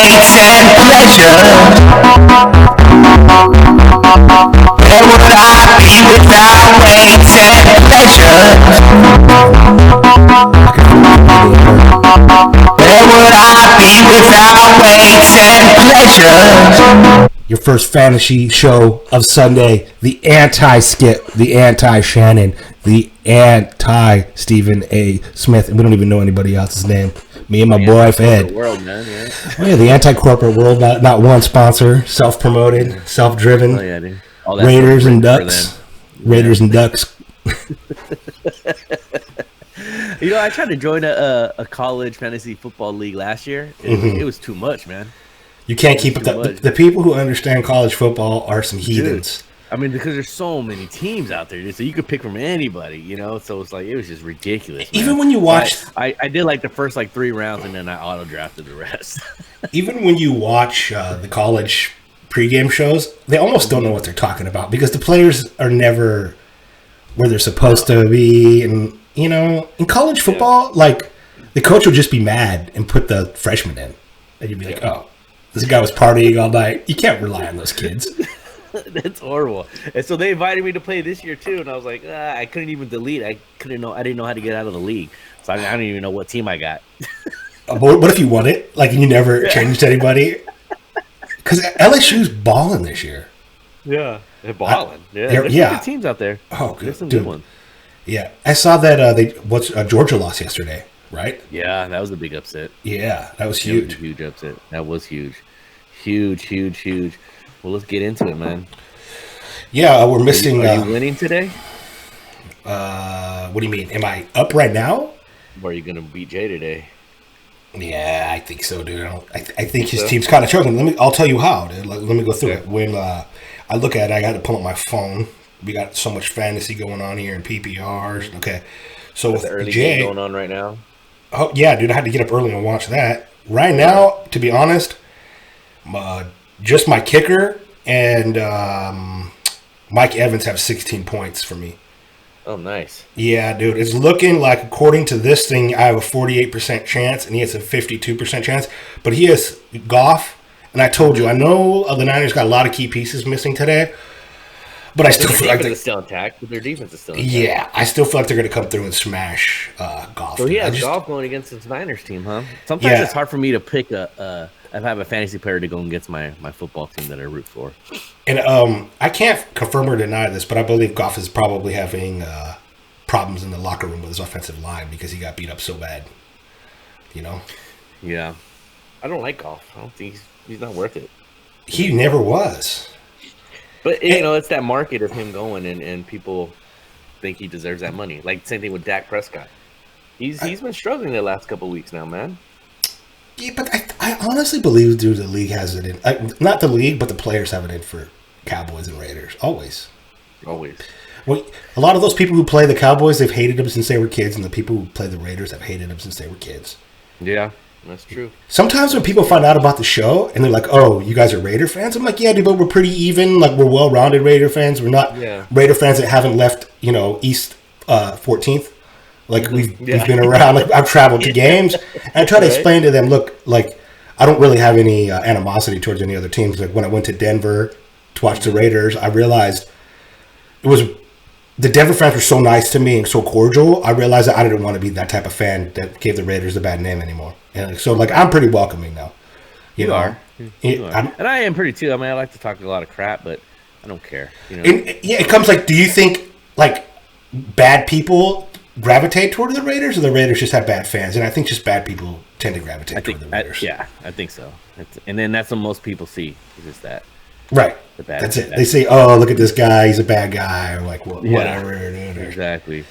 weights and pleasures? Where would I be without weights and pleasures? Where would I be without weights and pleasures? Your first fantasy show of Sunday, the anti-Skip, the anti-Shannon, the anti-Stephen A. Smith, and we don't even know anybody else's name. Me and my boy Ed. World, man, yeah. Oh yeah, the anti-corporate world, not one sponsor, self-promoted, self-driven. Oh, yeah, dude. Raiders and Ducks. Raiders and Ducks. You know, I tried to join a college fantasy football league last year. It was too much, man. You can't keep up. The people who understand college football are some heathens. Dude, I mean, because there's so many teams out there, so you could pick from anybody, you know? So it's like, it was just ridiculous, man. Even when you watch... I did like the first 3 rounds, and then I auto-drafted the rest. Even when you watch the college pregame shows, they almost don't know what they're talking about because the players are never where they're supposed to be. And, you know, in college football, the coach will just be mad and put the freshman in. And you'd be like, oh, this guy was partying all night. You can't rely on those kids. That's horrible. And so they invited me to play this year too, and I was like, I couldn't even delete. I didn't know how to get out of the league, so I don't even know what team I got. What if you won it? You never changed anybody? Because LSU's balling this year. Yeah, they're balling. There's some good teams out there. Oh, good. There's some good ones. Yeah, I saw that Georgia lost yesterday, right? Yeah, that was a big upset. Yeah, that was huge. That was a huge upset. That was huge. Huge. Well, let's get into it, man. Yeah, we're missing... Are you winning today? What do you mean? Am I up right now? Or are you going to beat Jay today? Yeah, I think so, dude. I think his team's kind of struggling. I'll tell you how, dude. Let me go through it. When I look at it, I got to pull up my phone. We got so much fantasy going on here and PPRs. Okay, so with the early Jay game going on right now. Oh yeah, dude. I had to get up early and watch that. Right now, to be honest, just my kicker and Mike Evans have 16 points for me. Oh, nice. Yeah, dude. It's looking like, according to this thing, I have a 48% chance, and he has a 52% chance. But he has Goff, and I told you, I know the Niners got a lot of key pieces missing today, but I still feel like they're still intact. But their defense is still intact. Yeah, I still feel like they're going to come through and smash Goff. So he has Goff going against his Niners team, huh? Sometimes it's hard for me to pick I have a fantasy player to go against my football team that I root for. And I can't confirm or deny this, but I believe Goff is probably having problems in the locker room with his offensive line because he got beat up so bad. You know? Yeah. I don't like Goff. I don't think he's not worth it. He never was. But, it's that market of him going, and people think he deserves that money. Like, same thing with Dak Prescott. He's been struggling the last couple of weeks now, man. Yeah, but I honestly believe, dude, the league has it in. Not the league, but the players have it in for Cowboys and Raiders. Always. Well, a lot of those people who play the Cowboys, they've hated them since they were kids, and the people who play the Raiders have hated them since they were kids. Yeah, that's true. Sometimes when people find out about the show, and they're like, oh, you guys are Raider fans? I'm like, yeah, dude, but we're pretty even. We're well-rounded Raider fans. We're not Raider fans that haven't left, East 14th. We've been around. I've traveled to games, and I try to explain to them, look, I don't really have any animosity towards any other teams. Like when I went to Denver to watch the Raiders, I realized the Denver fans were so nice to me and so cordial. I realized that I didn't want to be that type of fan that gave the Raiders a bad name anymore. And so I'm pretty welcoming now. You are. And I am pretty too. I mean, I like to talk a lot of crap, but I don't care. It comes do you think bad people gravitate toward the Raiders, or the Raiders just have bad fans? And I think just bad people tend to gravitate toward the Raiders. I think so. And then that's what most people see. Is just that. Right. That's it. They say, "Oh, look at this guy. He's a bad guy," or whatever. Exactly.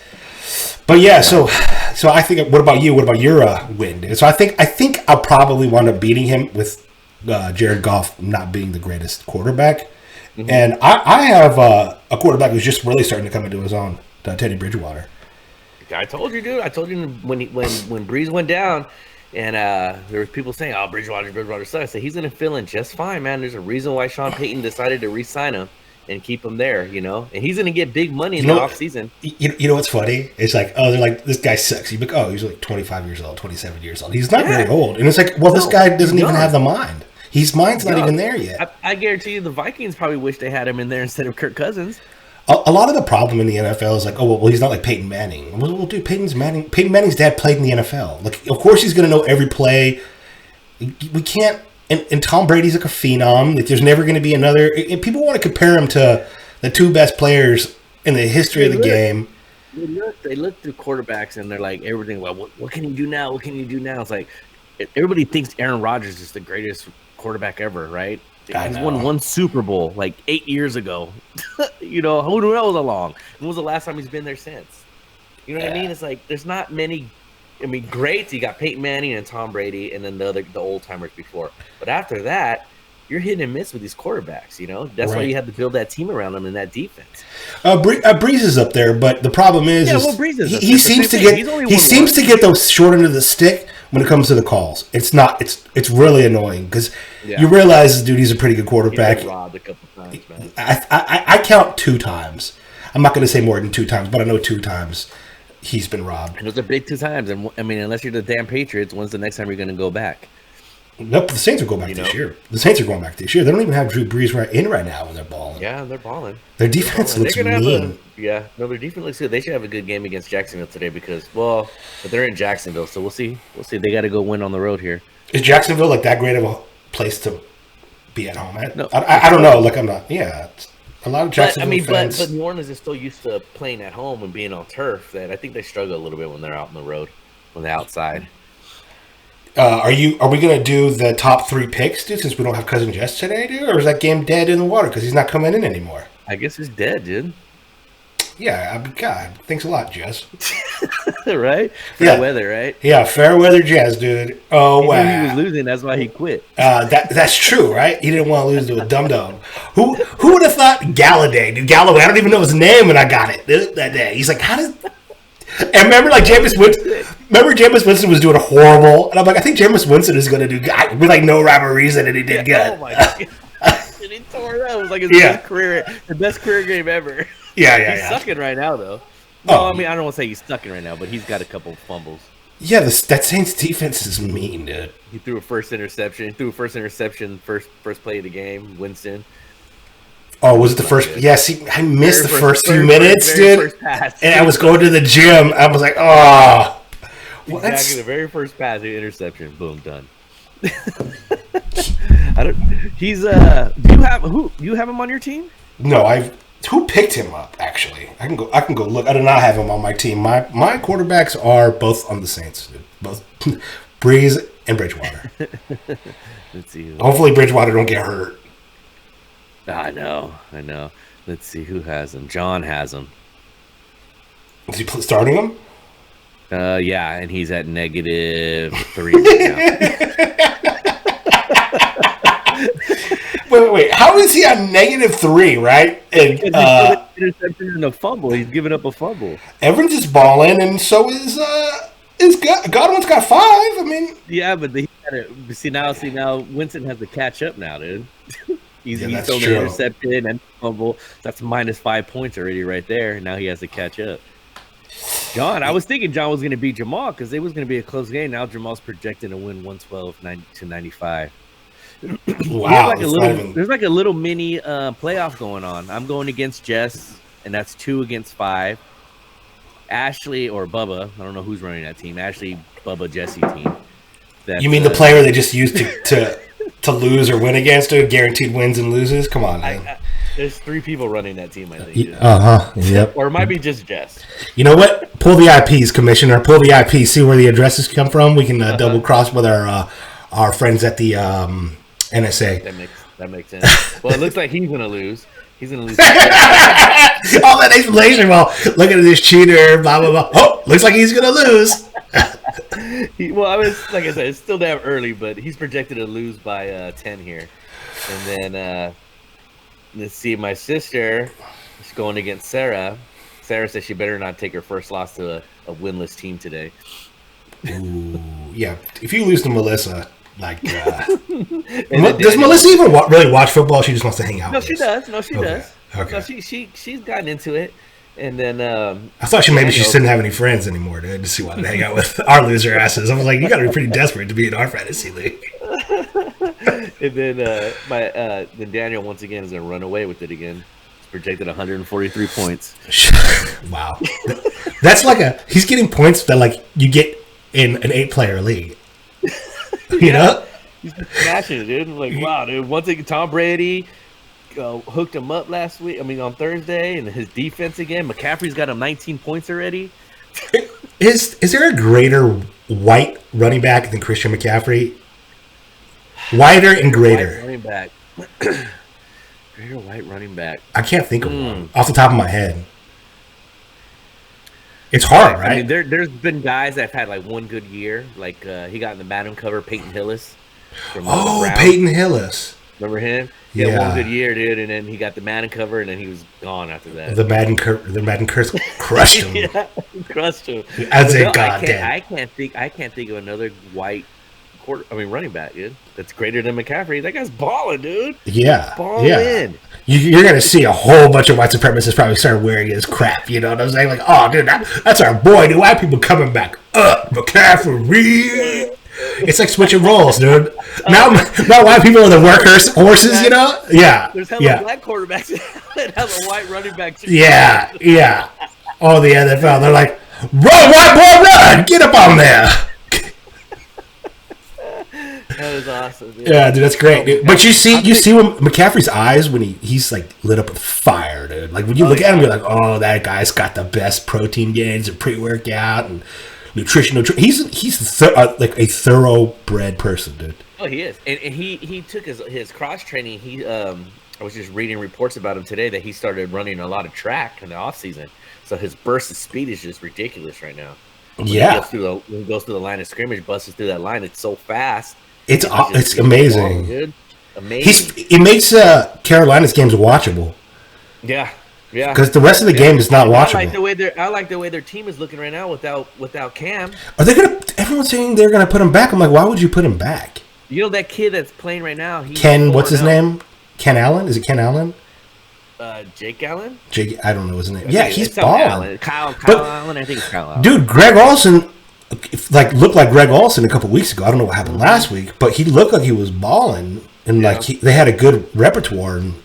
But yeah, so I think. What about you? What about your win? So I think I'll probably wind up beating him with Jared Goff not being the greatest quarterback, and I have a quarterback who's just really starting to come into his own, Teddy Bridgewater. I told you, dude. I told you when Breeze went down, and there were people saying, "Oh, Bridgewater sucks." I said he's gonna fill in just fine, man. There's a reason why Sean Payton decided to re-sign him, and keep him there, you know. And he's going to get big money in the off season. You know what's funny? It's like, oh, they're like, this guy sucks. You're like, oh, he's like 25 years old, 27 years old. He's not very old. And it's like, well, this guy doesn't even have the mind. His mind's not even there yet. I guarantee you the Vikings probably wish they had him in there instead of Kirk Cousins. A lot of the problem in the NFL is like, oh, well, he's not like Peyton Manning. Well, dude, Peyton Manning's dad played in the NFL. Like, of course he's going to know every play. We can't. And Tom Brady's like a phenom. Like, there's never going to be another. And people want to compare him to the two best players in the history of the game. They look through quarterbacks and they're like, everything. Well, what can you do now? What can you do now? It's like everybody thinks Aaron Rodgers is the greatest quarterback ever, right? He's won one Super Bowl like 8 years ago. You know, who knows how long? When was the last time he's been there since? You know what I mean? It's like there's not many. I mean, great. You got Peyton Manning and Tom Brady, and then the old timers before. But after that, you're hit and miss with these quarterbacks. You know, that's why you had to build that team around them and that defense. Breeze is up there, but the problem is, Breeze is he seems to get the short end of the stick when it comes to the calls. It's not. It's really annoying because you realize, dude, he's a pretty good quarterback. He's been robbed a couple times, man. I count 2 times. I'm not going to say more than 2 times, but I know 2 times he's been robbed. And those are big 2 times. And I mean, unless you're the damn Patriots, when's the next time you're going to go back? Nope, the Saints are going back this year. The Saints are going back this year. They don't even have Drew Brees right now when they're balling. Yeah, they're balling. Their defense looks mean. Their defense looks good. They should have a good game against Jacksonville today but they're in Jacksonville, so we'll see. They got to go win on the road here. Is Jacksonville like that great of a place to be at home at? No, I don't know. Like I'm not. Yeah, a lot of Jacksonville fans. But New Orleans is still used to playing at home and being on turf. That I think they struggle a little bit when they're out on the road, on the outside. Are we gonna do the top 3 picks, dude? Since we don't have Cousin Jess today, dude, or is that game dead in the water because he's not coming in anymore? I guess it's dead, dude. Yeah, God, thanks a lot, Jess. Right? Fair weather, right? Yeah, fair weather, Jess, dude. Oh wow, he was losing. That's why he quit. That's true, right? He didn't want to lose to a dum-dum. Who would have thought Galladay, dude? Galloway. I don't even know his name, and I got it that day. He's like, how does? And remember, like Jameis Winston was doing horrible, and I'm like, I think Jameis Winston is going to do good with like no rhyme or reason, and he did good. Oh my god! And he tore it up. It was like the best career game ever. He's sucking right now, though. Well, I mean, I don't want to say he's sucking right now, but he's got a couple fumbles. Yeah, that Saints defense is mean, dude. He threw a first interception. First play of the game. Winston. Oh, was it the first? Yeah, see, I missed the first few minutes, dude. And I was going to the gym. I was like, oh. Exactly, the very first pass, the interception. Boom, done. Do you have him on your team? No, who picked him up, actually? I can go look. I do not have him on my team. My quarterbacks are both on the Saints, dude. Both Breeze and Bridgewater. Let's see. Hopefully Bridgewater don't get hurt. I know. Let's see who has him. John has him. Is he starting him? Yeah, and he's at -3 right now. Wait. How is he on -3, right? And interception and a fumble. He's giving up a fumble. Everyone's just balling, and so is Godwin's got 5. I mean, yeah, but he got to see now. Winston has to catch up now, dude. He's thrown an interception and fumble. That's -5 points already right there. Now he has to catch up. John, I was thinking John was going to beat Jamal because it was going to be a close game. Now Jamal's projected to win 112-95. Wow. There's like a little mini playoff going on. I'm going against Jess, and that's 2 against 5. Ashley or Bubba, I don't know who's running that team. Ashley, Bubba, Jesse team. You mean the player they just used to lose or win against, or guaranteed wins and loses? Come on, man. There's 3 people running that team, I think. Yep. Or it might be just Jess. You know what? Pull the IPs, Commissioner. Pull the IPs. See where the addresses come from. We can double cross with our friends at the NSA. That makes sense. Well, it looks like he's gonna lose. He's gonna lose. All that explanation. Well, look at this cheater. Blah blah blah. Oh, looks like he's gonna lose. Like I said, it's still damn early, but he's projected to lose by 10 here. And then let's see, my sister is going against Sarah. Sarah says she better not take her first loss to a winless team today. Ooh, yeah. If you lose to Melissa, like, does Melissa even really watch football? She just wants to hang out. No, she does. Okay. No, she's gotten into it, and then I thought she didn't have any friends anymore, dude, to see why they hang out with our loser asses. I was like, you got to be pretty desperate to be in our fantasy league. And then then Daniel once again is gonna run away with it again. It's projected 143 points. Wow, that's like he's getting points that like you get in an 8-player league. You know, he's been smashing it, dude. Like wow, dude. Once again, Tom Brady hooked him up last week. I mean on Thursday, and his defense again. McCaffrey's got him 19 points already. Is there a greater white running back than Christian McCaffrey? Wider and greater. White running back. Greater white running back. I can't think of one off the top of my head. It's hard, right? I mean, there's been guys that have had like one good year. Like he got in the Madden cover, Peyton Hillis. From Peyton Hillis. Remember him? He had one good year, dude, and then he got the Madden cover, and then he was gone after that. The Madden curse crushed him. Yeah, crushed him. I'd say, goddamn. I can't think of another white running back, dude. That's greater than McCaffrey. That guy's balling, dude. Yeah, balling. You're gonna see a whole bunch of white supremacists probably start wearing his crap. You know what I'm saying? Like, oh, dude, that's our boy. Dude, white people coming back up. McCaffrey. It's like switching roles, dude. Now white people are the horses, you know? Yeah. There's hella black quarterbacks and hella white running backs. Yeah. Oh, the NFL, they're like, run, white boy, run! Get up on there. That was awesome, dude. Yeah, dude, that's great, dude. But you see when McCaffrey's eyes when he's like lit up with fire, dude. Like when you look at him, you're like, oh, that guy's got the best protein gains and pre-workout and nutrition. He's like a thoroughbred person, dude. Oh, he is, and he took his cross training. I was just reading reports about him today that he started running a lot of track in the off season. So his burst of speed is just ridiculous right now. When he goes through the line of scrimmage, busts through that line. It's so fast. It's amazing, dude. Amazing. It makes Carolina's games watchable. Yeah. Because the rest of the game is not watchable. I like the way their team is looking right now without Cam. Are they gonna? Everyone's saying they're gonna put him back. I'm like, why would you put him back? You know that kid that's playing right now. Ken, what's his name? Ken Allen? Is it Ken Allen? Jake Allen. I don't know his name. Yeah, he's balling. Kyle Allen. I think it's Kyle Allen. Dude, Greg Olsen. Looked like Greg Olsen a couple weeks ago. I don't know what happened last week, but he looked like he was balling, and they had a good repertoire. And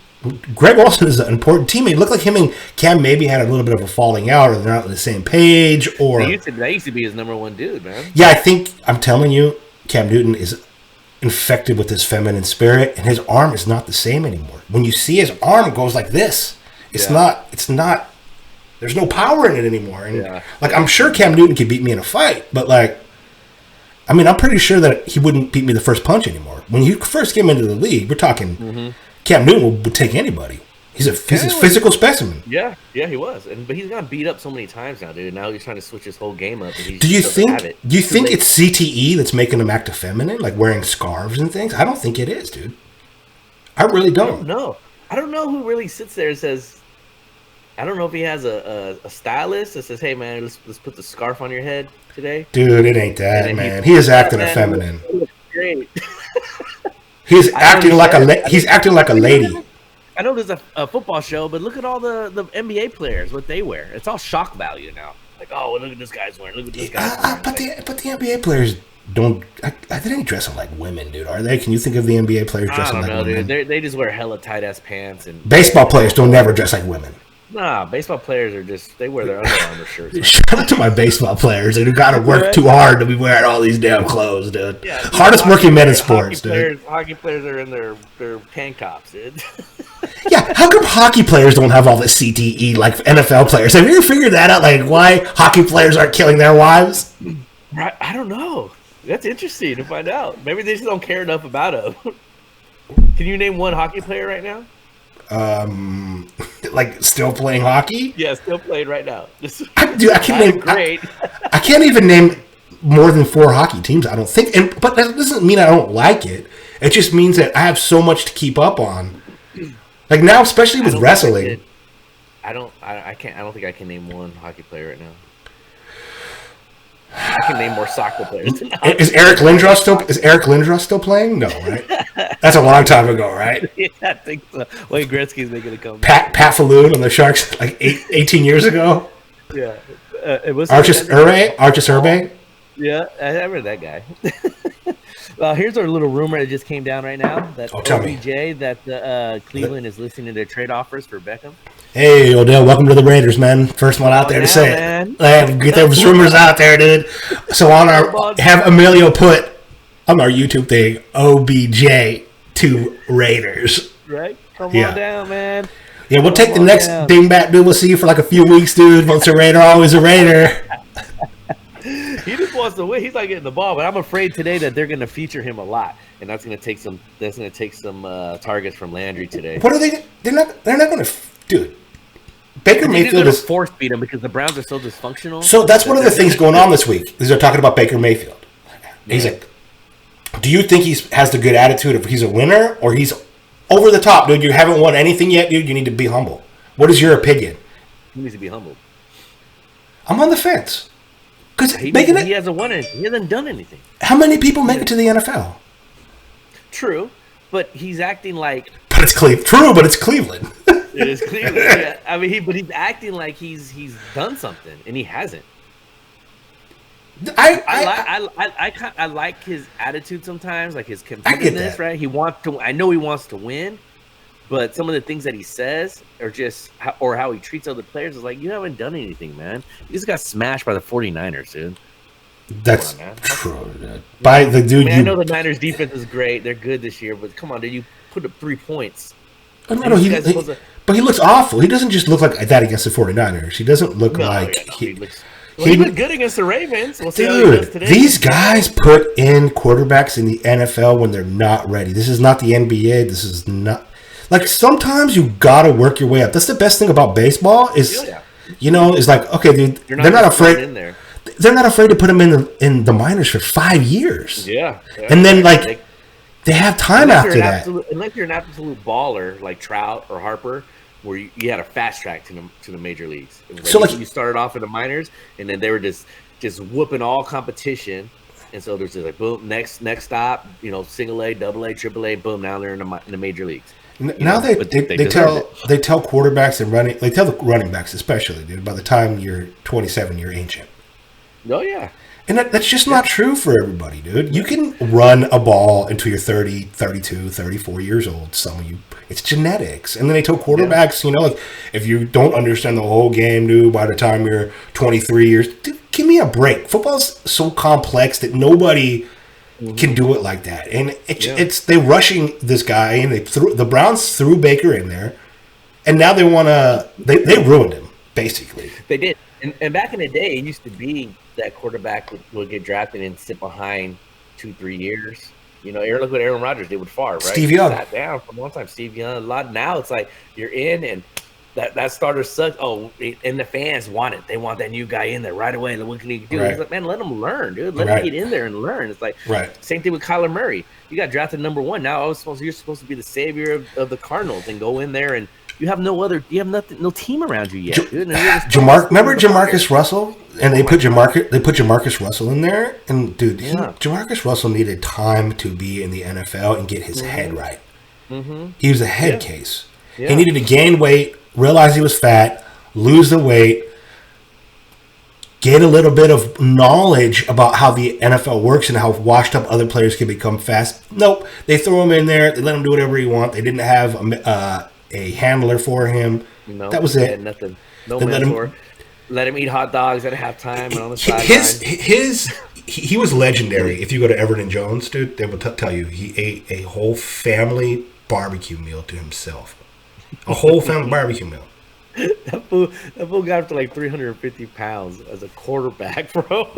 Greg Olsen is an important teammate. It looked like him and Cam maybe had a little bit of a falling out, or they're not on the same page. Or that used to be his number one dude, man. Yeah, I'm telling you, Cam Newton is infected with his feminine spirit, and his arm is not the same anymore. When you see his arm, it goes like this. It's not. There's no power in it anymore. And I'm sure Cam Newton could beat me in a fight, but I'm pretty sure that he wouldn't beat me the first punch anymore. When he first came into the league, we're talking Cam Newton would take anybody. He's a physical specimen. Yeah, he was. But he's gotten beat up so many times now, dude. Now he's trying to switch his whole game up. And do you think it's CTE that's making him act effeminate, like wearing scarves and things? I don't think it is, dude. I really don't. I don't know who really sits there and says. I don't know if he has a stylist that says, "Hey, man, let's put the scarf on your head today." Dude, it ain't that, man. He is acting effeminate. Great. He's acting like a lady. I know there's a football show, but look at all the NBA players, what they wear. It's all shock value now. Like, oh, look at this guy's wearing. Look at this guy's wearing. But the NBA players don't. They ain't dressing like women, dude. Are they? Can you think of the NBA players dressing like women? Dude. They just wear hella tight ass pants and. Baseball players don't never dress like women. Nah, baseball players they wear their Under Armour shirts. Man. Shout out to my baseball players who got to work too hard to be wearing all these damn clothes, dude. Yeah, hardest working men in sports, dude. Hockey players are in their tank tops, dude. Yeah, how come hockey players don't have all this CTE like NFL players? Have you ever figured that out? Like why hockey players aren't killing their wives? I don't know. That's interesting to find out. Maybe they just don't care enough about them. Can you name one hockey player right now? Like still playing hockey? Yeah, still playing right now. I can't even name more than 4 hockey teams. I don't think, but that doesn't mean I don't like it. It just means that I have so much to keep up on. Like now, especially with wrestling. I don't think I can name one hockey player right now. I can name more soccer players. Is Eric Lindros still playing? No, right? That's a long time ago, right? Yeah, I think so. Wayne Gretzky's making a comeback. Pat Falloon on the Sharks like 18 years ago. Yeah. It was Archis Urbe. Yeah, I remember that guy. Here's our little rumor that just came down right now that OBJ that Cleveland is listening to their trade offers for Beckham. Hey, Odell, welcome to the Raiders, man. First one out there to say it. Get those rumors out there, dude. So have Emilio put on our YouTube thing, OBJ to Raiders. Right? Come on down, man. Yeah, we'll take the next dingbat, dude. We'll see you for like a few weeks, dude. Once a Raider, always a Raider. He just wants to win. He's not getting the ball, but I'm afraid today that they're going to feature him a lot, and that's going to take some. That's going to take some targets from Landry today. What are they? They're not going to, dude. Baker Mayfield is force beat him because the Browns are so dysfunctional. So that's one of the things going on this week. Is they're talking about Baker Mayfield. He's like, do you think he has the good attitude if he's a winner or he's over the top, dude? You haven't won anything yet, dude. You need to be humble. What is your opinion? He needs to be humble. I'm on the fence. Because he hasn't won it. He hasn't done anything. How many people make it to the NFL? True, but he's acting like. But it's Cleveland. True, but it's Cleveland. It is Cleveland. Yeah. I mean, but he's acting like he's done something, and he hasn't. I like his attitude sometimes, like his competitiveness. Right? He wants to. I know he wants to win, but some of the things that he says, or just how he treats other players, is like, you haven't done anything, man. You just got smashed by the 49ers, dude. That's true. By the dude. I know the Niners defense is great. They're good this year, but come on, dude. You put up 3 points. But he looks awful. He doesn't just look like that against the 49ers. He doesn't look like he looked good against the Ravens. We'll see how he does today. These guys put in quarterbacks in the NFL when they're not ready. This is not the NBA. This is not like sometimes you gotta work your way up. That's the best thing about baseball is is like, okay, dude, they're not afraid in there. They're not afraid to put him in the minors for 5 years. Yeah. And then they have time after that. Unless you're an absolute baller like Trout or Harper, where you had a fast track to the major leagues. You started off in the minors, and then they were just whooping all competition. And so there's just like boom, next stop, single A, double A, triple A, boom. Now they're in the major leagues. Now they tell quarterbacks and they tell the running backs especially, dude. By the time you're 27, you're ancient. Oh yeah. And that's just not true for everybody, dude. You can run a ball until you're 30, 32, 34 years old. Some of you, it's genetics. And then they tell quarterbacks, like if you don't understand the whole game, dude, by the time you're 23 years, dude, give me a break. Football's so complex that nobody can do it like that. And they're rushing this guy, and the Browns threw Baker in there, and now they want to. They ruined him basically. They did. And back in the day, it used to be that quarterback would get drafted and sit behind 2-3 years. Look what Aaron Rodgers did with Favre, right? Steve Young. Sat down for a long time. Steve Young. A lot now it's like you're in and that starter sucks. Oh, and the fans want it. They want that new guy in there right away. What can he do? Right. He's like, man, let him learn, dude. Let him get in there and learn. It's like same thing with Kyler Murray. You got drafted number 1. Now you're supposed to be the savior of the Cardinals and go in there and you have no team around you yet, dude. Remember Jamarcus Russell? And they put Jamarcus Russell in there, and dude, Jamarcus Russell needed time to be in the NFL and get his head right. Mm-hmm. He was a head case. Yeah. He needed to gain weight, realize he was fat, lose the weight, get a little bit of knowledge about how the NFL works and how washed up other players can become fast. Nope, they throw him in there. They let him do whatever he wants. They didn't have a handler for him. No, that was it. Nothing. No mentor. Let him eat hot dogs at halftime and on the sideline. He was legendary. If you go to Everton Jones, dude, they will tell you he ate a whole family barbecue meal to himself. A whole family barbecue meal. That fool got up to like 350 pounds as a quarterback, bro.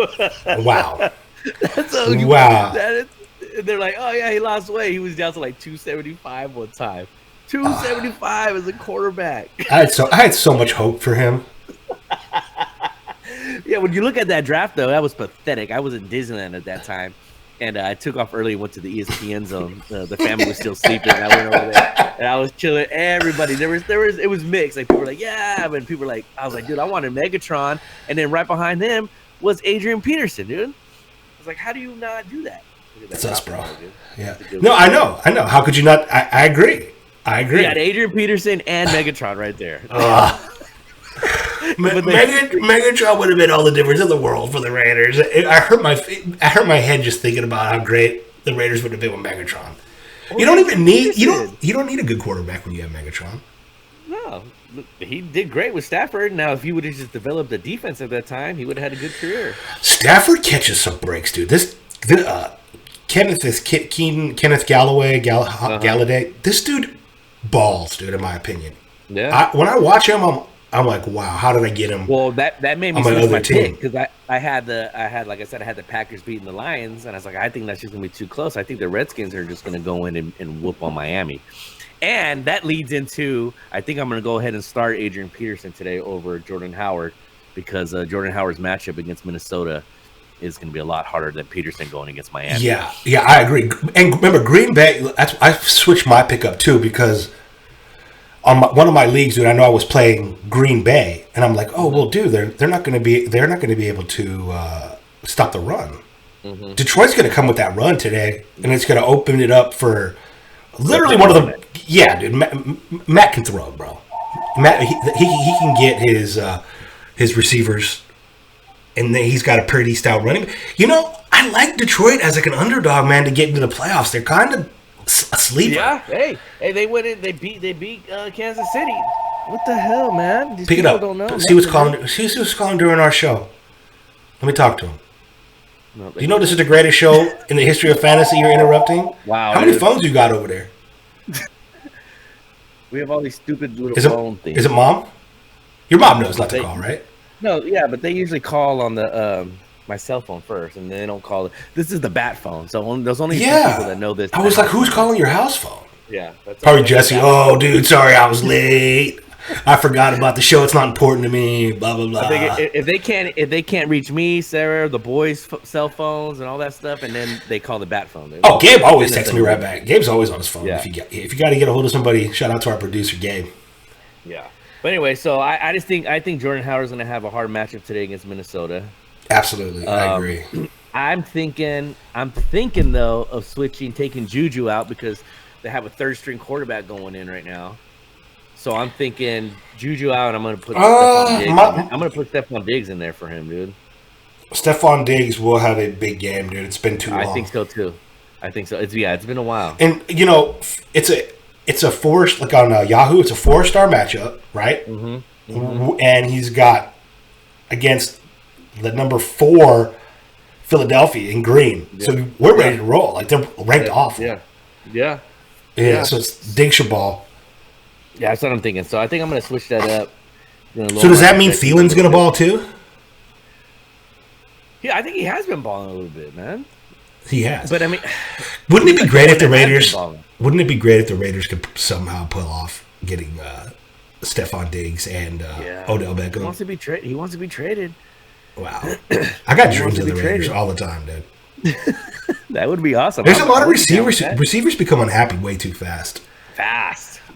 Wow. Wow. They're like, oh yeah, he lost weight. He was down to like 275 one time. 275 as a quarterback. I had so much hope for him. Yeah, when you look at that draft, though, that was pathetic. I was in Disneyland at that time, and I took off early and went to the ESPN zone. The family was still sleeping. I went over there, and I was chilling. Everybody, it was mixed. Like people were like, yeah, but people were like, I was like, dude, I wanted Megatron, and then right behind him was Adrian Peterson, dude. I was like, how do you not do that? That's us, bro. Yeah. No, I know. How could you not? I agree. You got Adrian Peterson and Megatron right there. Megatron would have been all the difference in the world for the Raiders. I hurt my head just thinking about how great the Raiders would have been with Megatron. You don't even need you don't need a good quarterback when you have Megatron. No, he did great with Stafford. Now, if he would have just developed a defense at that time, he would have had a good career. Stafford catches some breaks, dude. Kenneth Galloway, Galladay. This dude balls, dude. In my opinion, when I watch him, I'm like, wow, how did I get him? Well, that made me switch my pick because I had like I said, I had the Packers beating the Lions, and I was like, I think that's just gonna be too close. I think the Redskins are just gonna go in and whoop on Miami, and that leads into I think I'm gonna go ahead and start Adrian Peterson today over Jordan Howard because Jordan Howard's matchup against Minnesota is going to be a lot harder than Peterson going against Miami. Yeah, I agree. And remember, Green Bay. I switched my pickup too because on one of my leagues, dude, I know I was playing Green Bay, and I'm like, oh well, dude, they're not going to be able to stop the run. Mm-hmm. Detroit's going to come with that run today, and it's going to open it up for literally one of the. Yeah, dude, Matt can throw, bro. Matt, he can get his receivers. And then he's got a pretty stout running. You know, I like Detroit as like an underdog, man, to get into the playoffs. They're kind of a sleeper. Yeah, hey, they went in. They beat Kansas City. What the hell, man? Pick it up. Don't know. See what's calling during our show. Let me talk to him. No, you know this is the greatest show in the history of fantasy. You're interrupting. Wow. How many phones you got over there? We have all these stupid little phone things. Is it mom? Your mom knows not to call, right? No, yeah, but they usually call on the my cell phone first, and they don't call it. This is the bat phone, so there's only a few people that know this. I was like, who's calling your house phone? Yeah, that's probably Jesse. Oh, dude, sorry, I was late. I forgot about the show. It's not important to me. Blah blah blah. If they can't reach me, Sarah, the boys' cell phones and all that stuff, and then they call the bat phone. Oh, Gabe always texts me right back. Gabe's always on his phone. Yeah. If you got to get a hold of somebody, shout out to our producer, Gabe. Yeah. But anyway, so I think Jordan Howard's going to have a hard matchup today against Minnesota. Absolutely, I agree. I'm thinking though of taking Juju out because they have a third string quarterback going in right now. So I'm thinking Juju out, and I'm going to put Stephon Diggs. I'm going to put Stephon Diggs in there for him, dude. Stephon Diggs will have a big game, dude. It's been too long. I think so too. It's been a while. And you know, it's a like on Yahoo, it's a 4-star matchup, right? Mm-hmm. Mm-hmm. And he's got against the number 4 Philadelphia in green. Yeah. So we're ready to roll. Like they're ranked awful. Yeah. So it's Diggs your ball. Yeah, that's what I'm thinking. So I think I'm going to switch that up. So does that mean Thielen's going to ball too? Yeah, I think he has been balling a little bit, man. He has. But I mean, wouldn't it be great if the Raiders? Wouldn't it be great if the Raiders could somehow pull off getting Stephon Diggs and Odell Beckham? He wants to be traded. Wow, I got dreams of the Raiders all the time, dude. That would be awesome. There's a lot of receivers. Receivers become unhappy way too fast.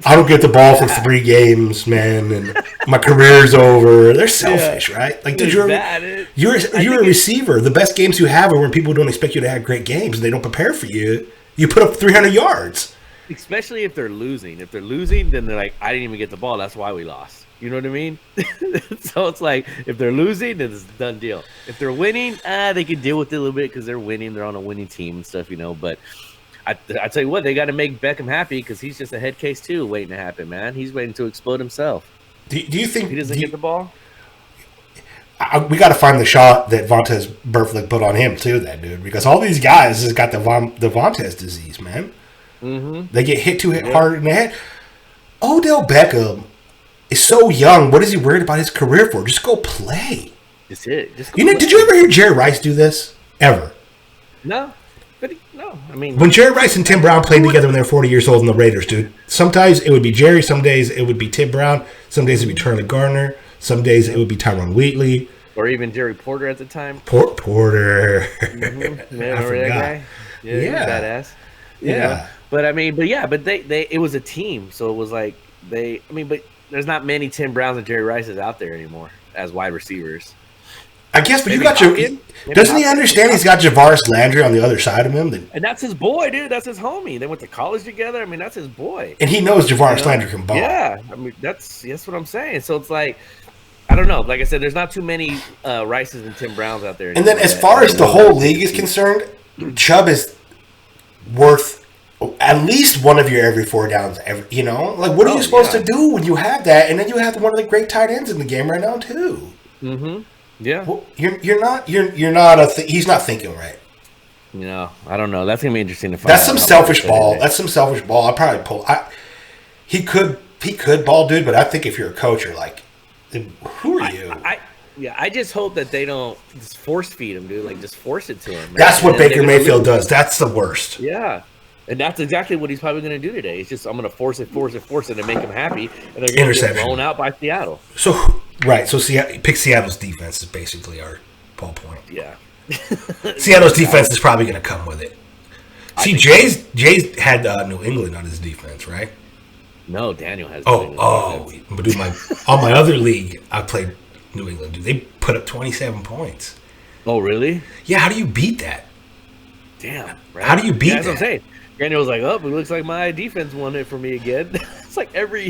I don't get the ball for 3 games, man, and my career's over. They're selfish, right? Like, dude, you're a receiver. The best games you have are when people don't expect you to have great games and they don't prepare for you. You put up 300 yards. Especially if they're losing. If they're losing, then they're like, I didn't even get the ball. That's why we lost. You know what I mean? So it's like, if they're losing, then it's a done deal. If they're winning, they can deal with it a little bit because they're winning. They're on a winning team and stuff, But I tell you what, they got to make Beckham happy because he's just a head case too, waiting to happen, man. He's waiting to explode himself. Do you think he doesn't get the ball? We got to find the shot that Vontaze Burfict put on him too, that dude, because all these guys has got the Vontaze disease, man. Mm-hmm. They get hit too hard in the head. Odell Beckham is so young. What is he worried about his career for? Just go play. That's it. Just did you ever hear Jerry Rice do this? Ever? No. But no, I mean, when Jerry Rice and Tim Brown played together when they were 40 years old in the Raiders, dude, sometimes it would be Jerry, some days it would be Tim Brown, some days it would be Charlie Garner, some days it would be Tyron Wheatley. Or even Jerry Porter at the time. Porter. Mm-hmm. Yeah, remember that guy? Yeah. Badass. Yeah. But I mean, but they it was a team, so it was like but there's not many Tim Browns and Jerry Rices out there anymore as wide receivers. I guess, but Maybe you got Hopkins? Doesn't he understand he's got Javaris Landry on the other side of him? And that's his boy, dude. That's his homie. They went to college together. I mean, that's his boy. And he knows Javaris Landry can ball. Yeah, I mean, that's what I'm saying. So it's like, I don't know. Like I said, there's not too many Rices and Tim Browns out there. And then as far as the whole league is concerned, Chubb is worth at least one of your every 4 downs. Like what are you supposed to do when you have that? And then you have one of the great tight ends in the game right now too. Mm-hmm. Yeah. Well, you're not he's not thinking right. I don't know. That's gonna be interesting to find. That's some selfish ball. That's some selfish ball. I'll probably pull. He could ball, dude. But I think if you're a coach, you're like, who are you? I just hope that they don't just force feed him, dude. Like just force it to him. Man. That's what Baker Mayfield does. That's the worst. Yeah. And that's exactly what he's probably going to do today. It's just I'm going to force it, and make him happy, and they're going to get blown out by Seattle. So pick Seattle's defense is basically our ball point. Yeah, Seattle's defense is probably going to come with it. See, Jay's had New England on his defense, right? No, Daniel has. But dude, on my other league, I played New England. Dude, they put up 27 points. Oh, really? Yeah. How do you beat that? Damn. Right? How do you beat that? That's what I'm saying. Daniel was like, "Oh, it looks like my defense won it for me again." It's like every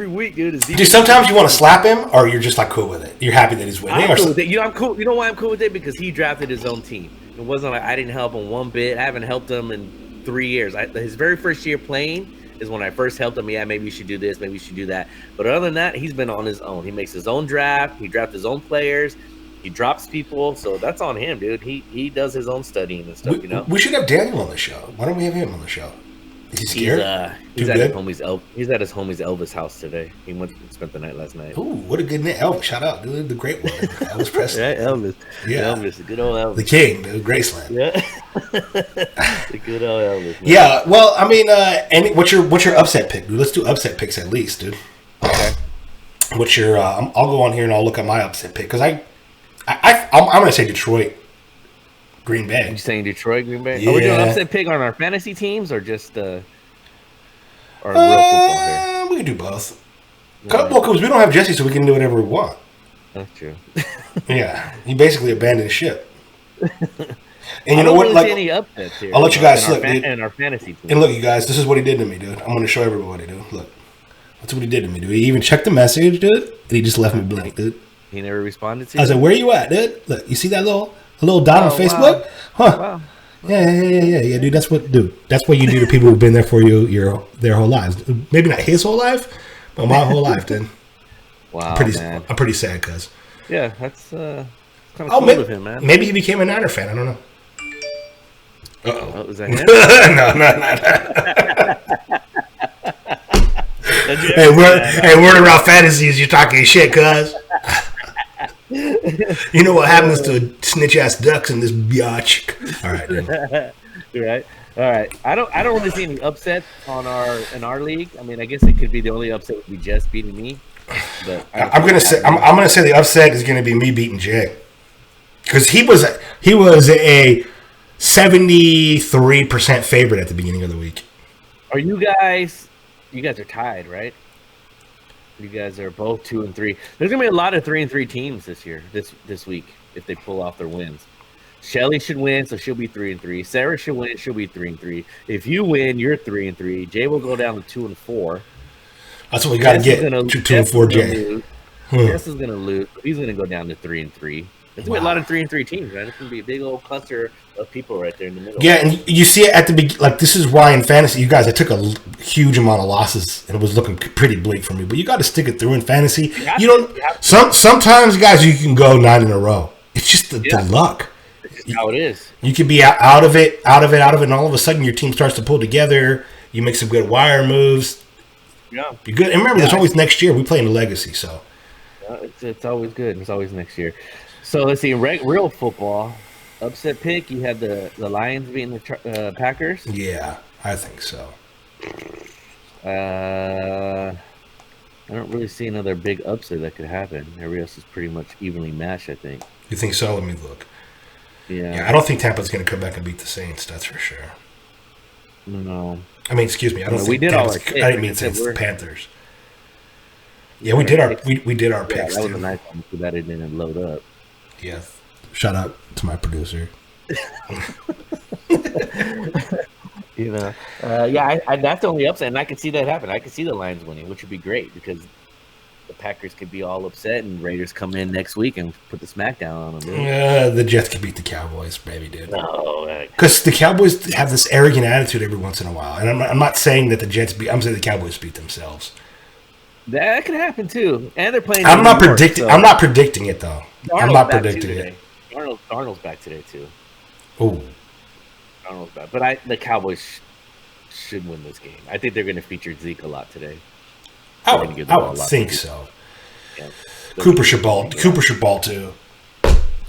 week, dude. Dude, sometimes you want to slap him, or you're just like cool with it. You're happy that he's winning. I'm cool with it. I'm cool. You know why I'm cool with it? Because he drafted his own team. It wasn't like I didn't help him one bit. I haven't helped him in 3 years. His very first year playing is when I first helped him. Yeah, maybe you should do this, maybe you should do that. But other than that, he's been on his own. He makes his own draft. He drafts his own players. He drops people, so that's on him, dude. He does his own studying and stuff. We should have Daniel on the show. Why don't we have him on the show? Is he scared? He's at his homie's Elvis house today. He went and spent the night last night. Ooh, what a good name. Elvis, shout out, dude. The great one. Elvis Presley. Right, Elvis. Yeah. Elvis, the good old Elvis. The king, dude. Graceland. Yeah. The good old Elvis. Man. Yeah, well, I mean, what's your upset pick, dude? Let's do upset picks at least, dude. Okay. What's your, I'll go on here and I'll look at my upset pick, because I'm going to say Detroit. Green Bay. You saying Detroit, Green Bay? Yeah. Are we doing upset pick on our fantasy teams or just our real football here? We can do both. Well, because we don't have Jesse, so we can do whatever we want. That's true. Yeah, he basically abandoned ship. And you know what? Really any upsets here. I'll let you guys look, dude. And our fantasy team. And look, you guys, this is what he did to me, dude. I'm going to show everybody, dude. Look, that's what he did to me, dude. He even checked the message, dude, and he just left me blank, dude. He never responded to you? I was like, where you at, dude? Look, you see that little dot on Facebook? Wow. Huh. Wow. Yeah, dude. That's what you do to people who've been there for you their whole lives. Maybe not his whole life, but my whole life, dude. Wow, I'm pretty sad, cuz. Yeah, that's kind of cool of him, man. Maybe he became a Niner fan. I don't know. Uh-oh. Was that him? No. Hey, word around fantasy is you're talking shit, cuz. You know what happens to snitch ass ducks in this biatch. All right, dude. Right. All right. I don't really see any upsets in our league. I mean, I guess it could be the only upset would be Jess beating me. But I'm gonna say the upset is gonna be me beating Jay, because he was a 73% favorite at the beginning of the week. Are you guys? You guys are tied, right? You guys are both 2-3. There's gonna be a lot of 3-3 teams this week if they pull off their wins. Shelly should win, so she'll be 3-3. Sarah should win, she'll be 3-3. If you win, you're 3-3. Jay will go down to 2-4. That's what we got to get. 2-4, Jay. Jess is gonna lose. He's gonna go down to 3-3. There's gonna be a lot of 3-3 teams, man. It's gonna be a big old cluster of people right there in the middle. Yeah, and you see it at the beginning. Like, this is why in fantasy, you guys, I took a huge amount of losses, and it was looking pretty bleak for me. But you got to stick it through in fantasy. Sometimes, guys, you can go 9 in a row. It's just the luck. It's just how it is. You could be out of it, and all of a sudden your team starts to pull together. You make some good wire moves. Yeah, you're good. And remember, there's always next year. We play in the legacy, so it's always good. It's always next year. So let's see, real football. Upset pick, you had the Lions beating the Packers? Yeah, I think so. I don't really see another big upset that could happen. Everybody else is pretty much evenly matched, I think. You think so? Let me look. Yeah, I don't think Tampa's going to come back and beat the Saints, that's for sure. No. I mean, excuse me. I didn't mean to say it's the Panthers. Yeah, we did our pick. That was a nice one, too bad it didn't load up. Yes. Shout out to my producer. That's the only upset, and I can see that happen. I can see the Lions winning, which would be great because the Packers could be all upset, and Raiders come in next week and put the smackdown on them. The Jets could beat the Cowboys, baby, dude. No, because the Cowboys have this arrogant attitude every once in a while, and I'm not saying that the Jets beat. I'm saying the Cowboys beat themselves. That could happen too, and they're playing. I'm not predicting. I'm not predicting it though. I'm not predicting it. Darnold's back today too. Oh, Darnold's back, but the Cowboys should win this game. I think they're going to feature Zeke a lot today. I would think so. Yeah. Cooper should ball too.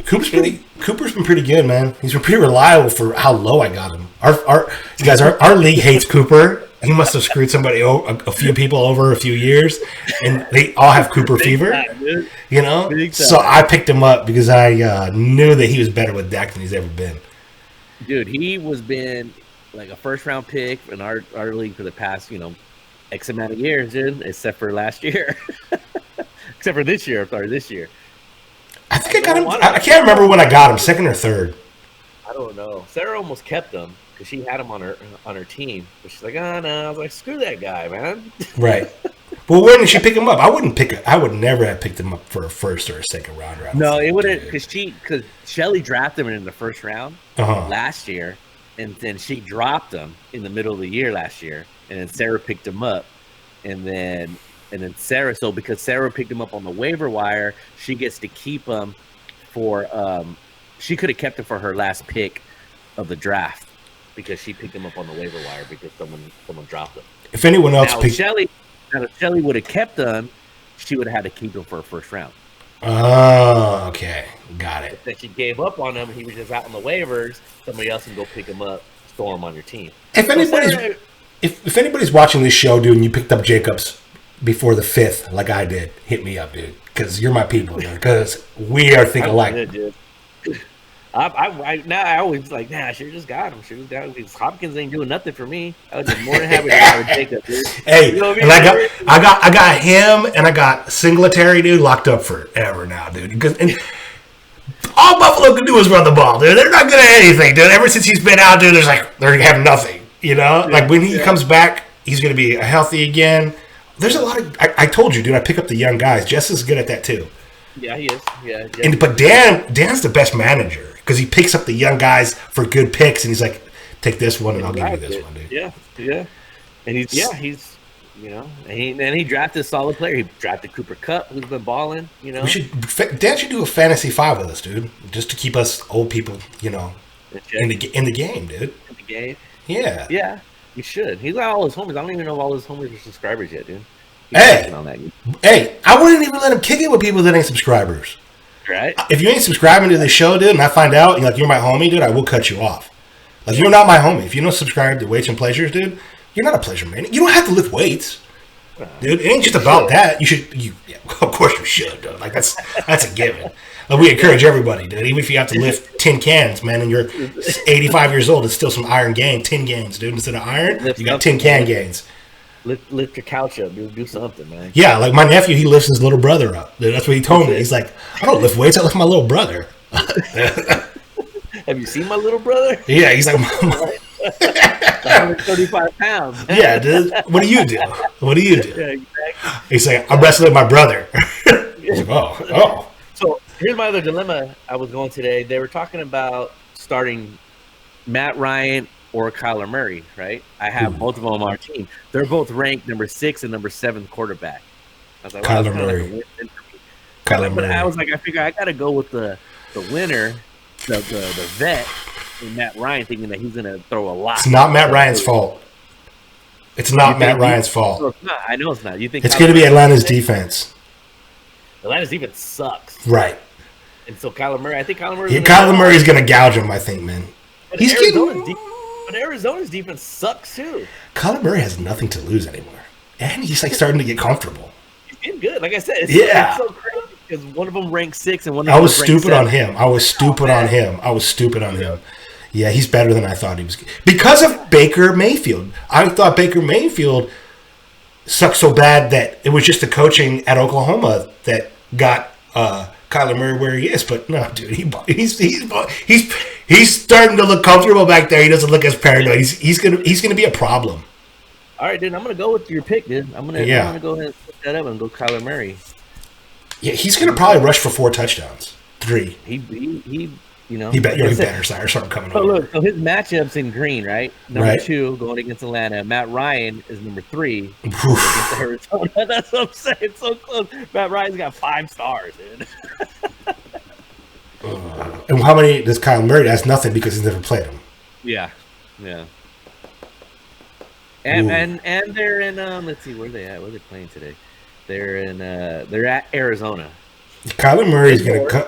Cooper's been pretty good, man. He's been pretty reliable for how low I got him. Our league hates Cooper. He must have screwed somebody a few people over a few years, and they all have Cooper fever. Time, you know, so I picked him up because I knew that he was better with Dak than he's ever been. Dude, he was been like a first round pick in our league for the past X amount of years, dude. Except for last year, except for this year. I'm sorry, this year. I think I got him. I can't remember when I got him, second or third. I don't know. Sarah almost kept him because she had him on her team, but she's like, "Oh no!" I was like, "Screw that guy, man." Right. Well, when did she pick him up? I would never have picked him up for a first or a second rounder. No, it would have because Shelly drafted him in the first round last year, and then she dropped him in the middle of the year last year, and then Sarah picked him up, and then Sarah. So because Sarah picked him up on the waiver wire, she gets to keep him for. She could have kept him for her last pick of the draft because she picked him up on the waiver wire because someone dropped him. If anyone else picked Shelly, if Shelly would have kept him, she would have had to keep him for a first round. Oh, okay, got it. If then she gave up on him, he was just out on the waivers. Somebody else can go pick him up, store him on your team. If anybody's watching this show, dude, and you picked up Jacobs before the 5th, like I did, hit me up, dude, because you're my people, dude. Because we are thinking alike. I always like, I should have just got him. Because Hopkins ain't doing nothing for me. I was just more than happy to have Jacob, dude. Hey, and I got him and I got Singletary, dude, locked up forever now, dude. Because all Buffalo can do is run the ball, dude. They're not good at anything, dude. Ever since he's been out, dude, they have nothing. You know, like when he comes back, he's gonna be healthy again. There's a lot of. I told you, dude. I pick up the young guys. Jess is good at that too. Yeah, he is. Yeah. But Dan's the best manager because he picks up the young guys for good picks, and he's like, "Take this one, and I'll give you this one, dude." Yeah. And he's and he drafted a solid player. He drafted Cooper Kupp, who's been balling. You know, Dan should do a fantasy 5 with us, dude, just to keep us old people, in the game, dude. In the game. Yeah. Yeah. He should. He's got all his homies. I don't even know if all his homies are subscribers yet, dude. Hey, I wouldn't even let him kick it with people that ain't subscribers. Right? If you ain't subscribing to the show, dude, and I find out you're my homie, dude, I will cut you off. Like, you're not my homie. If you don't subscribe to Weights and Pleasures, dude, you're not a pleasure man. You don't have to lift weights, dude. It ain't just about that. Of course you should, dude. Like, that's a given. Like, we encourage everybody, dude. Even if you have to lift 10 cans, man, and you're 85 years old, it's still some iron gain. 10 gains, dude. Instead of iron, you got 10 can gains. Lift your couch up, dude. Do something, man. Yeah, like my nephew, he lifts his little brother up. Dude, that's what he told me. He's like, I don't lift weights. I lift my little brother. Have you seen my little brother? Yeah, he's like, 135 pounds. Yeah, dude. What do you do? Yeah, exactly. He's like, I'm wrestling my brother. Like, oh. So here's my other dilemma. I was going today. They were talking about starting Matt Ryan or Kyler Murray, right? I have both of them on our team. They're both ranked number 6 and number 7 quarterback. I was like, Kyler Murray. Kyler Murray. I was like, I figure I got to go with the winner, the vet, and Matt Ryan, thinking that he's going to throw a lot. It's not Matt Ryan's fault. It's not Matt Ryan's fault. No, it's not. I know it's not. You think it's going to be Atlanta's defense? Atlanta's defense sucks. Right. And so Kyler Murray, I think Kyler Murray. Yeah, Kyler Murray's going to gouge him, I think, man. But he's But Arizona's defense sucks too. Kyler Murray has nothing to lose anymore, and he's starting to get comfortable. He's getting good, like I said. It's so crazy because one of them ranked 6 and one of them. I was stupid on him. I was stupid on him. Yeah, he's better than I thought he was because of Baker Mayfield. I thought Baker Mayfield sucked so bad that it was just the coaching at Oklahoma that got Kyler Murray where he is, but no, dude, he's starting to look comfortable back there. He doesn't look as paranoid. He's gonna be a problem. All right, dude. I'm gonna go with your pick, dude. I'm gonna go ahead and put that up and go Kyler Murray. Yeah, he's gonna probably rush for 4 touchdowns, 3. He you know. He better, Cyrus. I'm coming over. Look, so his matchup's in green, right? Number 2 going against Atlanta. Matt Ryan is number 3 against Arizona. That's what I'm saying. It's so close. Matt Ryan's got 5 stars, dude. And how many does Kyler Murray? That's nothing because he's never played him. Yeah. And they're in let's see, where are they at? Where are they playing today? They're at Arizona. Kyler Murray's gonna come.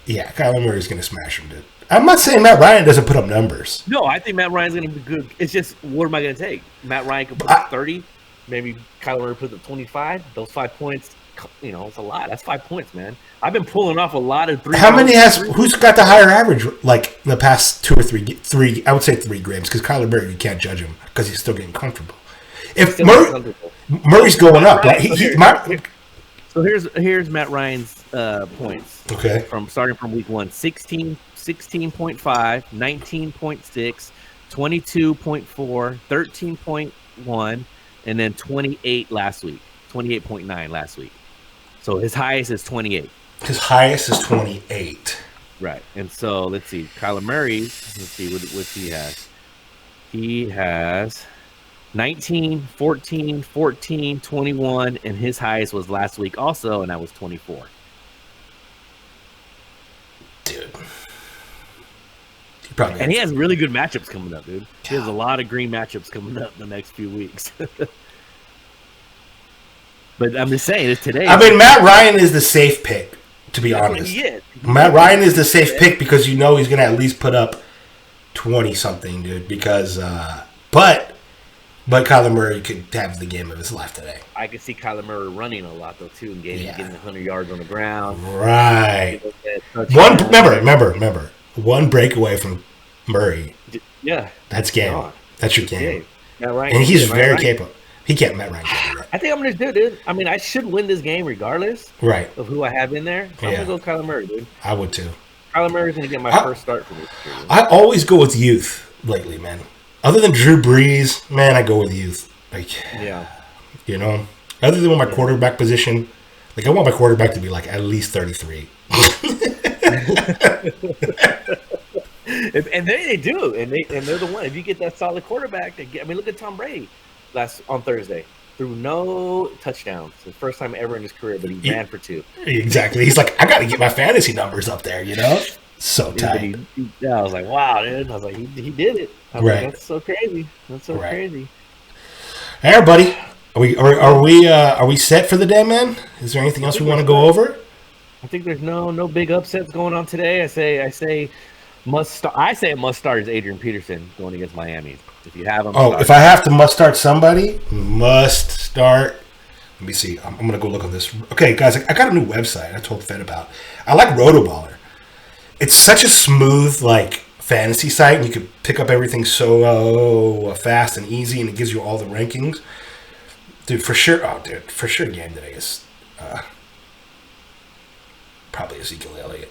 Yeah, Kyler Murray's gonna smash him, dude. I'm not saying Matt Ryan doesn't put up numbers. No, I think Matt Ryan's gonna be good. It's just, what am I gonna take? Matt Ryan could put up 30. Maybe Kyler Murray puts up 25. Those 5 points, it's a lot. That's 5 points, man. I've been pulling off a lot of 3. How many who's got the higher average? Like in the past 2 or 3, I would say 3 games, because Kyler Murray, you can't judge him because he's still getting comfortable. If Murray's going up, right? So here's Matt Ryan's points. Okay. Starting from week 1, 16.5, 19.6, 22.4, 13.1, and then 28 last week. 28.9 last week. So his highest is 28. His highest is 28. Right. And so let's see. Kyler Murray, let's see what he has. He has 19, 14, 14, 21, and his highest was last week also, and that was 24. Dude. And he has really good matchups coming up, dude. He has a lot of green matchups coming up the next few weeks. But I'm just saying, it's today. I mean, Matt Ryan is the safe pick, to be honest. Matt Ryan is the safe pick because he's going to at least put up 20-something, dude. Because, but Kyler Murray could have the game of his life today. I could see Kyler Murray running a lot, though, too, and getting 100 yards on the ground. Right. Remember, one breakaway from Murray. Yeah. That's game. That's your game. Matt Ryan, and he's very capable. Matt Ryan can't do that. I think I'm going to do it, dude. I mean, I should win this game regardless of who I have in there. So I'm going to go Kyler Murray, dude. I would, too. Kyler Murray's going to get my first start for this year. I always go with youth lately, man. Other than Drew Brees, man, I go with youth. Other than my quarterback position, I want my quarterback to be at least 33. And they do, and they're the one. If you get that solid quarterback, look at Tom Brady on Thursday. Threw no touchdowns. The first time ever in his career, but he ran for 2. Exactly. He's like, I got to get my fantasy numbers up there, So tight. I was like, wow, dude. I was like, he did it. I was like, that's so crazy. That's so crazy. Hey, everybody. Are we set for the day, man? Is there anything else we want to go over? I think there's no big upsets going on today. I say must start. I say a must start is Adrian Peterson going against Miami. If you have him, if I have to must start somebody, must start. Let me see. I'm gonna go look on this. Okay, guys, I got a new website. I told Fed about. I like Rotoballer. It's such a smooth fantasy site, and you can pick up everything so fast and easy, and it gives you all the rankings. Dude, for sure. For sure. Game today is probably Ezekiel Elliott.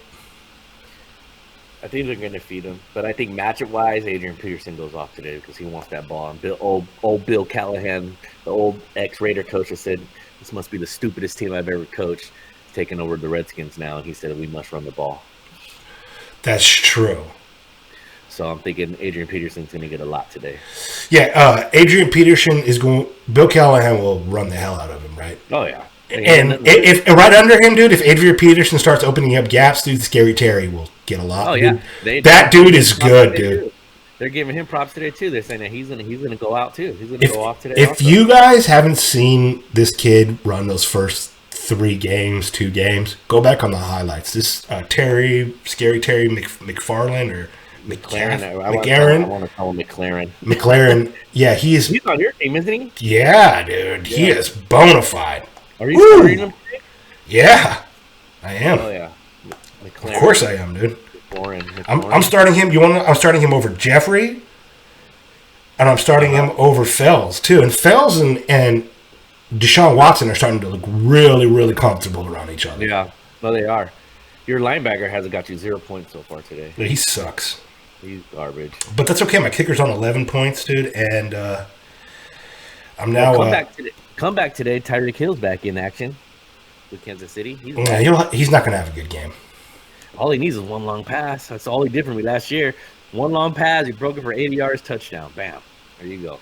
I think they're going to feed him, but I think matchup-wise, Adrian Peterson goes off today because he wants that ball. And old Bill Callahan, the old ex-Raider coach, has said, this must be the stupidest team I've ever coached, taking over the Redskins now. And he said, we must run the ball. That's true. So I'm thinking Adrian Peterson's going to get a lot today. Yeah, Adrian Peterson is going – Bill Callahan will run the hell out of him, right? Oh, yeah. And if right under him, dude, if Adrian Peterson starts opening up gaps, dude, Scary Terry will get a lot. Oh, yeah. That dude is good, dude. They're giving him props today, too. They're saying that he's gonna go out, too. He's going to go off today. If you guys haven't seen this kid run those first 2 games, go back on the highlights. This Scary Terry McFarland or McLaren. I want to call him McLaren. McLaren. Yeah, he's on your team, isn't he? Yeah, dude. Yeah. He is bona fide. Are you starting him? Yeah, I am. Oh yeah, McLaren. Of course I am, dude. McLaren. I'm starting him. I'm starting him over Jeffrey, and I'm starting him over Fells too. And Fells and Deshaun Watson are starting to look really, really comfortable around each other. Yeah, well they are. Your linebacker hasn't got you 0 points so far today. He sucks. He's garbage. But that's okay. My kicker's on 11 points, dude, and I'm now. Come back today. Tyreek Hill's back in action with Kansas City. He's not going to have a good game. All he needs is one long pass. That's all he did for me last year. One long pass, he broke it for 80 yards, touchdown. Bam. There you go.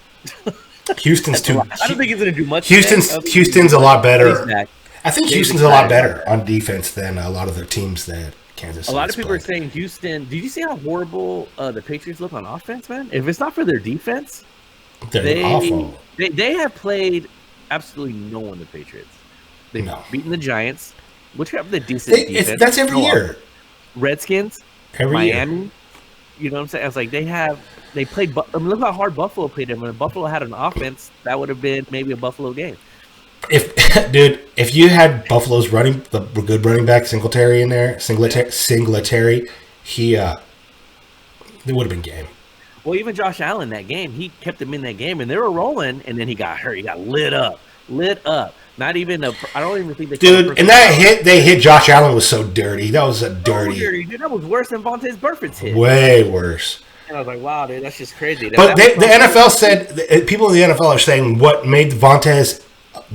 Houston's too. I don't think he's going to do much. Houston's a lot better. I think Houston's a lot better on defense than a lot of the teams that Kansas City. A lot of people are saying Houston. Did you see how horrible the Patriots look on offense, man? If it's not for their defense, they're awful. They have played absolutely no one. The Patriots. They've beaten the Giants, which have the decent defense. That's every year. Redskins, Miami. You know what I'm saying? I was like, they played. Look how hard Buffalo played them. When Buffalo had an offense, that would have been maybe a Buffalo game. If you had Buffalo's good running back Singletary in there, Singletary, it would have been game. Well, even Josh Allen that game, he kept them in that game, and they were rolling, and then he got hurt. He got lit up. Not even I don't even think they. Dude, and that hit they hit Josh Allen was so dirty. That was dirty. Dude, that was worse than Vontaze Burfict's hit. Way worse. And I was like, wow, dude, that's just crazy. But the NFL said people in the NFL are saying what made Vontaze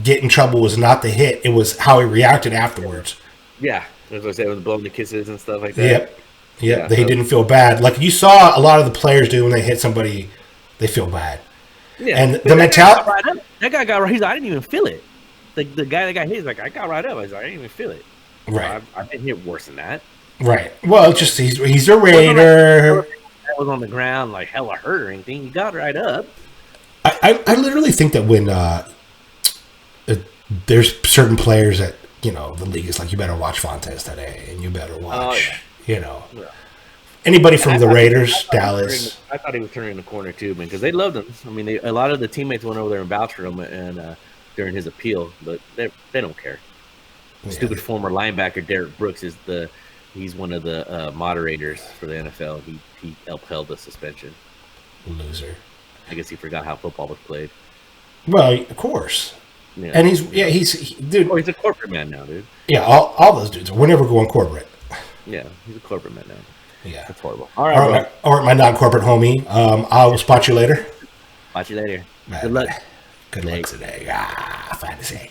get in trouble was not the hit; it was how he reacted afterwards. Yeah, as I said, with blowing the kisses and stuff like that. Yep. They didn't feel bad. Like you saw a lot of the players do when they hit somebody, they feel bad. Yeah, and the mentality. That guy got right. He's like, I didn't even feel it. The guy that got hit, he's like, I got right up. I was like, I didn't even feel it. Right. I've been hit worse than that. Right. Well, just he's a Raider. I was on the ground like hella hurt or anything. He got right up. I literally think that when there's certain players that the league is like, you better watch Fontes today, and you better watch anybody from the Raiders, Dallas. I thought he was turning the corner too, man, because they loved him. I mean, a lot of the teammates went over there and vouched for him and during his appeal, but they don't care. Stupid former linebacker Derek Brooks he's one of the moderators for the NFL. He upheld the suspension. Loser. I guess he forgot how football was played. Well, of course. Yeah. And he's dude. Oh, he's a corporate man now, dude. Yeah, all those dudes. We're never going corporate. Yeah, he's a corporate man now. Yeah, that's horrible. All right, my non-corporate homie. I will spot you later. Spot you later. Bye. Good luck. Good luck today. Fantasy.